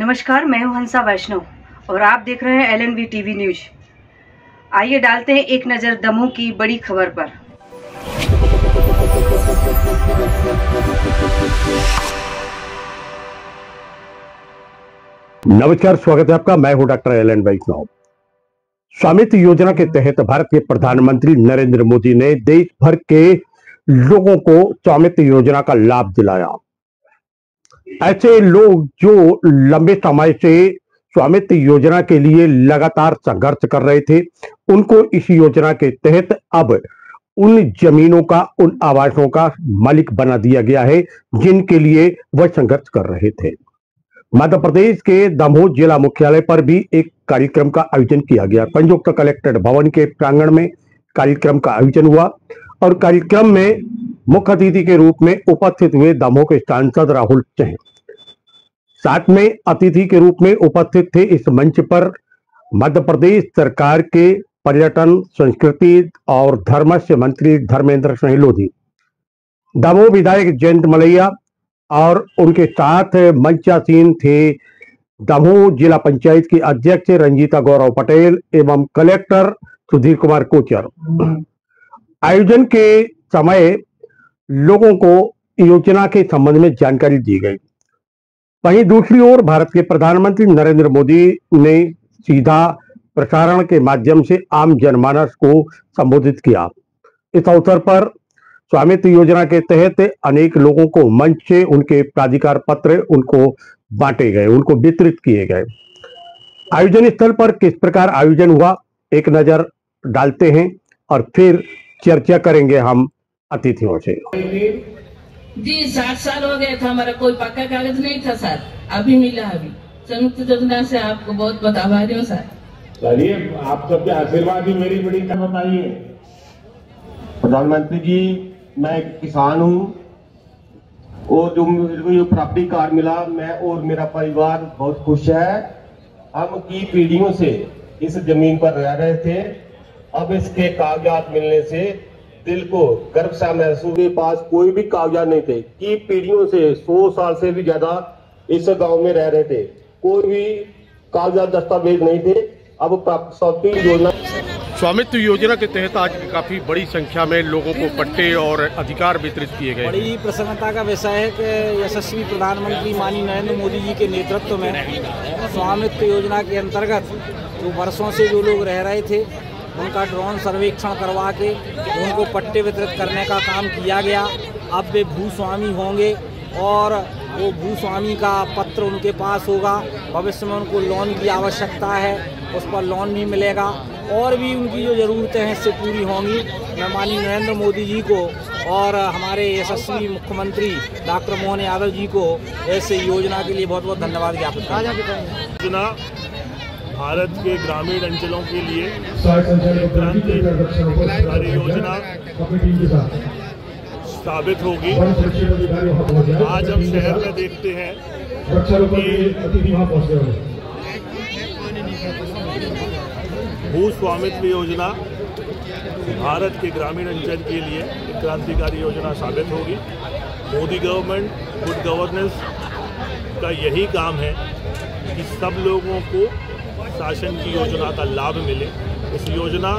नमस्कार, मैं हूं हंसा वैष्णव और आप देख रहे हैं LNV टीवी न्यूज। आइए डालते हैं एक नजर दमोह की बड़ी खबर पर। नमस्कार, स्वागत है आपका। मैं हूं डॉक्टर LN वैष्णव। स्वामित्व योजना के तहत भारत के प्रधानमंत्री नरेंद्र मोदी ने देश भर के लोगों को स्वामित्व योजना का लाभ दिलाया। ऐसे लोग जो लंबे समय से स्वामित्व योजना के लिए लगातार संघर्ष कर रहे थे, उनको इस योजना के तहत अब उन जमीनों का, उन आवासों का मालिक बना दिया गया है जिनके लिए वह संघर्ष कर रहे थे। मध्य प्रदेश के दमोह जिला मुख्यालय पर भी एक कार्यक्रम का आयोजन किया गया। संयुक्त कलेक्टर भवन के प्रांगण में कार्यक्रम का आयोजन हुआ और कार्यक्रम में मुख्य अतिथि के रूप में उपस्थित हुए दमोह के सांसद राहुल सिंह। साथ में अतिथि के रूप में उपस्थित थे इस मंच पर मध्य प्रदेश सरकार के पर्यटन, संस्कृति और धर्मस्य मंत्री धर्मेंद्र सिंह लोधी, दमोह विधायक जयंत मलैया और उनके साथ मंचासीन थे दमोह जिला पंचायत की अध्यक्ष रंजीता गौरव पटेल एवं कलेक्टर सुधीर कुमार कोचर। आयोजन के समय लोगों को योजना के संबंध में जानकारी दी गई। वहीं दूसरी ओर भारत के प्रधानमंत्री नरेंद्र मोदी ने सीधा प्रसारण के माध्यम से आम जनमानस को संबोधित किया। इस अवसर पर स्वामित्व योजना के तहत अनेक लोगों को मंच से उनके प्राधिकार पत्र उनको बांटे गए, उनको वितरित किए गए। आयोजन स्थल पर किस प्रकार आयोजन हुआ, एक नजर डालते हैं और फिर चर्चा करेंगे हम अतिथियों से। जी 60 साल हो गया था, हमारा कोई पक्का कागज नहीं था सर, अभी मिला। अभी संयुक्त योजना से आपको बहुत बहुत आभारी हूँ सर। चलिए, आप सबके आशीर्वाद ही मेरी बड़ी बताइए। प्रधानमंत्री जी, मैं एक किसान हूँ और जो मेरे को ये प्रॉपर्टी कार्ड मिला, मैं और मेरा परिवार बहुत खुश है। हम की पीढ़ियों से इस जमीन पर रह रहे थे, अब इसके कागजात मिलने से दिल को गर्व सा महसूस। के पास कोई भी कागजात नहीं थे, की पीढ़ियों से 100 साल से भी ज्यादा इस गांव में रह रहे थे, कोई भी कागजात दस्तावेज नहीं थे। अब स्वामित्व योजना के तहत आज काफी बड़ी संख्या में लोगों को पट्टे और अधिकार वितरित किए गए। बड़ी प्रसन्नता का विषय है कि यशस्वी प्रधानमंत्री माननीय नरेंद्र मोदी जी के नेतृत्व में स्वामित्व योजना के अंतर्गत जो वर्षों से जो लोग रह रहे थे उनका ड्रोन सर्वेक्षण करवा के उनको पट्टे वितरित करने का काम किया गया। अब वे भूस्वामी होंगे और वो भूस्वामी का पत्र उनके पास होगा। भविष्य में उनको लोन की आवश्यकता है, उस पर लोन भी मिलेगा और भी उनकी जो ज़रूरतें हैं इससे पूरी होंगी। मैं माननीय नरेंद्र मोदी जी को और हमारे यशस्वी मुख्यमंत्री डॉक्टर मोहन यादव जी को ऐसे योजना के लिए बहुत बहुत धन्यवाद ज्ञापित करना। भारत के ग्रामीण अंचलों के लिए क्रांतिकारी योजना साबित होगी। आज हम शहर में देखते हैं कि भू स्वामित्व योजना भारत के ग्रामीण अंचल के लिए एक क्रांतिकारी योजना साबित होगी। मोदी गवर्नमेंट, गुड गवर्नेंस का यही काम है कि सब लोगों को शासन की योजना का लाभ मिले। इस योजना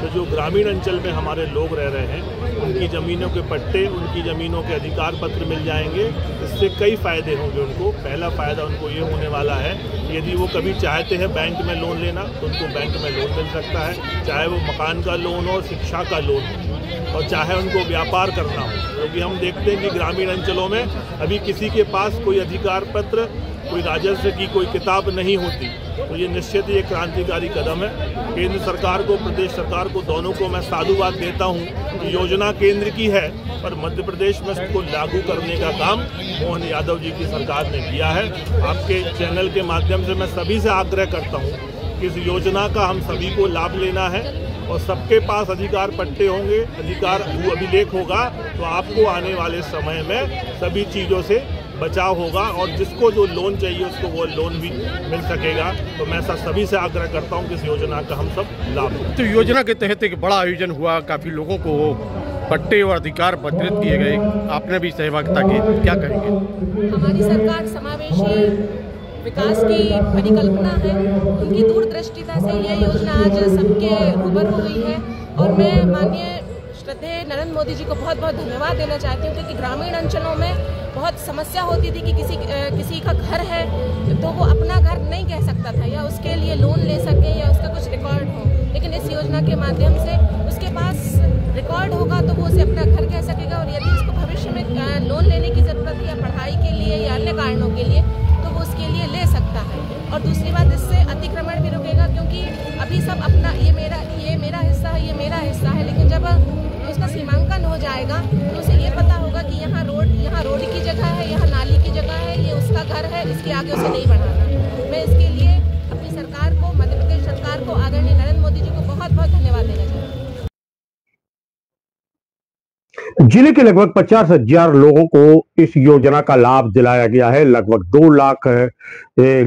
से जो ग्रामीण अंचल में हमारे लोग रह रहे हैं उनकी ज़मीनों के पट्टे, उनकी ज़मीनों के अधिकार पत्र मिल जाएंगे। इससे कई फ़ायदे होंगे उनको। पहला फ़ायदा उनको ये होने वाला है, यदि वो कभी चाहते हैं बैंक में लोन लेना तो उनको बैंक में लोन मिल सकता है, चाहे वो मकान का लोन हो, शिक्षा का लोन हो और चाहे उनको व्यापार करना हो। क्योंकि हम देखते हैं कि ग्रामीण अंचलों में अभी किसी के पास कोई अधिकार पत्र, कोई राजस्व की कोई किताब नहीं होती। तो ये निश्चित ही एक क्रांतिकारी कदम है। केंद्र सरकार को, प्रदेश सरकार को, दोनों को मैं साधुवाद देता हूँ कि योजना केंद्र की है पर मध्य प्रदेश में इसको लागू करने का काम मोहन यादव जी की सरकार ने किया है। आपके चैनल के माध्यम से मैं सभी से आग्रह करता हूँ कि इस योजना का हम सभी को लाभ लेना है और सबके पास अधिकार पट्टे होंगे, अधिकार भू अभिलेख होगा तो आपको आने वाले समय में सभी चीज़ों से बचाव होगा और जिसको जो लोन चाहिए उसको वो लोन भी मिल सकेगा। तो मैं सभी से आग्रह करता हूं कि इस योजना का हम सब लाभ लें। तो योजना के तहत एक बड़ा आयोजन हुआ, काफ़ी लोगों को पट्टे और अधिकार वितरित किए गए, आपने भी सहभागिता की, क्या कहेंगे? हमारी सरकार समावेशी विकास की परिकल्पना है, उनकी दूरदृष्टिता से ये योजना आज सबके रूबरू हुई है। और मैं माननीय श्रद्धेय नरेंद्र मोदी जी को बहुत बहुत धन्यवाद देना चाहती हूँ, क्योंकि ग्रामीण अंचलों में बहुत समस्या होती थी कि किसी का घर है तो वो अपना घर नहीं कह सकता था, या उसके लिए लोन ले सके या उसका कुछ रिकॉर्ड हो। लेकिन इस योजना के माध्यम से उसके पास रिकॉर्ड होगा तो वो उसे अपना घर कह सकेगा, और यदि उसको भविष्य में लोन लेने की ज़रूरत है या पढ़ाई के लिए या अन्य कारणों के लिए, तो वो उसके लिए ले सकता है। और दूसरी बात, इससे अतिक्रमण भी रुकेगा, क्योंकि अभी सब अपना ये मेरा हिस्सा है, ये मेरा हिस्सा है, लेकिन जब उसका सीमांकन हो जाएगा तो उसे ये पता होगा कि यहाँ रोड की जगह है, यहाँ नाली की जगह है, ये उसका घर है, इसके आगे उसे नहीं बढ़ाना। मैं इसके लिए अपनी सरकार को, मध्य प्रदेश सरकार को, आदरणीय नरेंद्र मोदी जी को बहुत बहुत धन्यवाद देना चाहती हूँ। जिले के लगभग 50,000 लोगों को इस योजना का लाभ दिलाया गया है। लगभग 2 लाख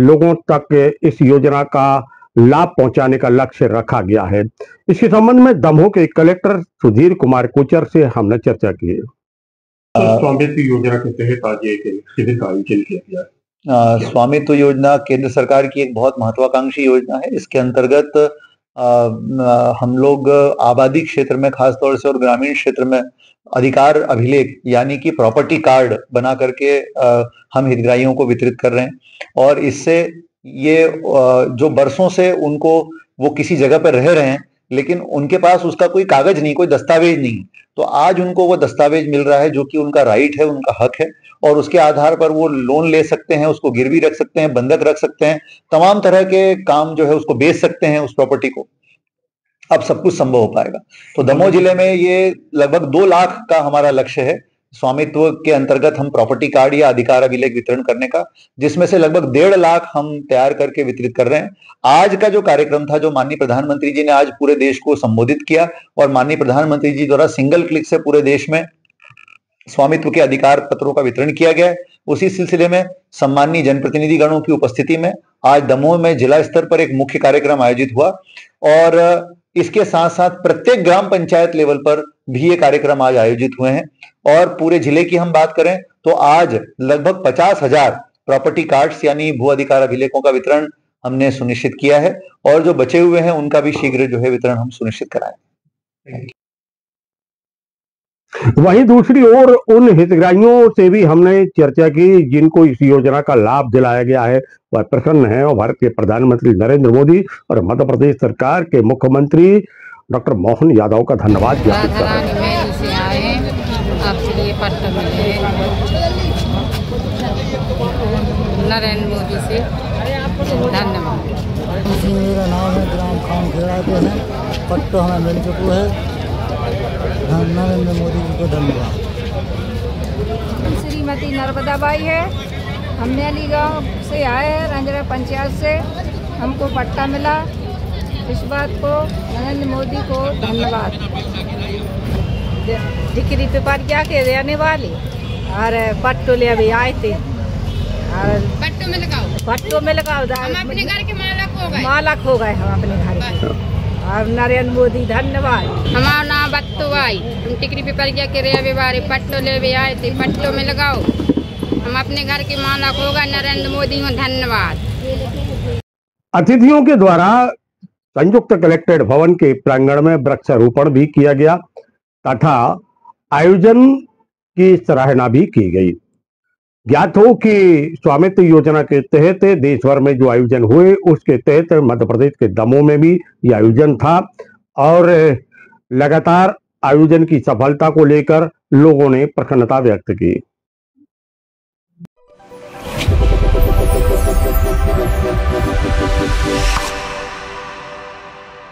लोगों तक इस योजना का लाभ पहुंचाने का लक्ष्य रखा गया है। इसके संबंध में दमोह के कलेक्टर सुधीर कुमार कोचर से हमने चर्चा की है। स्वामित्व योजना के तहत आज एक शिविर का आयोजन किया गया। स्वामित्व योजना केंद्र सरकार की एक बहुत महत्वाकांक्षी योजना है। इसके अंतर्गत हम लोग आबादी क्षेत्र में खासतौर से और ग्रामीण क्षेत्र में अधिकार अभिलेख यानी कि प्रॉपर्टी कार्ड बना करके हम हितग्राहियों को वितरित कर रहे हैं। और इससे ये जो बरसों से उनको वो किसी जगह पर रह रहे हैं लेकिन उनके पास उसका कोई कागज नहीं, कोई दस्तावेज नहीं, तो आज उनको वो दस्तावेज मिल रहा है जो कि उनका राइट है, उनका हक है, और उसके आधार पर वो लोन ले सकते हैं, उसको गिरवी रख सकते हैं, बंधक रख सकते हैं, तमाम तरह के काम जो है उसको बेच सकते हैं उस प्रॉपर्टी को। अब सब कुछ संभव हो पाएगा। तो दमोह जिले में ये लगभग 2 लाख का हमारा लक्ष्य है स्वामित्व के अंतर्गत हम प्रॉपर्टी कार्ड या अधिकार अभिलेख वितरण करने का, जिसमें से लगभग 1.5 लाख हम तैयार करके वितरित कर रहे हैं। आज का जो कार्यक्रम था, जो माननीय प्रधानमंत्री जी ने आज पूरे देश को संबोधित किया और माननीय प्रधानमंत्री जी द्वारा सिंगल क्लिक से पूरे देश में स्वामित्व के अधिकार पत्रों का वितरण किया गया है, उसी सिलसिले में सम्माननीय जनप्रतिनिधि गणों की उपस्थिति में आज दमोह में जिला स्तर पर एक मुख्य कार्यक्रम आयोजित हुआ। और इसके साथ साथ प्रत्येक ग्राम पंचायत लेवल पर भी ये कार्यक्रम आज आयोजित हुए हैं। और पूरे जिले की हम बात करें तो आज लगभग 50,000 प्रॉपर्टी कार्ड्स यानी भू अधिकार अभिलेखों का वितरण हमने सुनिश्चित किया है, और जो बचे हुए हैं उनका भी शीघ्र जो है वितरण हम सुनिश्चित कराएंगे। वहीं दूसरी ओर उन हितग्राहियों से भी हमने चर्चा की जिनको इस योजना का लाभ दिलाया गया है, वह प्रसन्न है और भारत के प्रधानमंत्री नरेंद्र मोदी और मध्य प्रदेश सरकार के मुख्यमंत्री डॉक्टर मोहन यादव का धन्यवाद ज्ञापित कर रहे हैं। नरेंद्र मोदी से धन्यवाद। मेरा नाम है ग्राम खान खेड़ा के हैं, पट्टो हमें मिल चुका है। नरेंद्र मोदी जी को धन्यवाद। श्रीमती नर्मदा बाई है, हमने अली गाँव से आए हैं, रंजरा पंचायत से हमको पट्टा मिला। इस बात को नरेंद्र मोदी को धन्यवाद। टिकरी पिपरिया के रहने वाले और पट्टो ले अभी आए थे और पट्टो में लगाओ हम अपने घर के मालक हो गए हम अपने घर के। और नरेंद्र मोदी धन्यवाद। हमारा नाम बत्तो भाई, हम टिकरी पिपरिया के रहने वाले पट्टो ले आए थे, पट्टो में लगाओ, हम अपने घर के मालक हो गए। नरेंद्र मोदी को धन्यवाद। अतिथियों के द्वारा संयुक्त कलेक्ट्रेट भवन के प्रांगण में वृक्षारोपण भी किया गया तथा आयोजन की सराहना भी की गई। ज्ञात हो कि स्वामित्व योजना के तहत देश भर में जो आयोजन हुए उसके तहत मध्य प्रदेश के दमोह में भी यह आयोजन था और लगातार आयोजन की सफलता को लेकर लोगों ने प्रसन्नता व्यक्त की।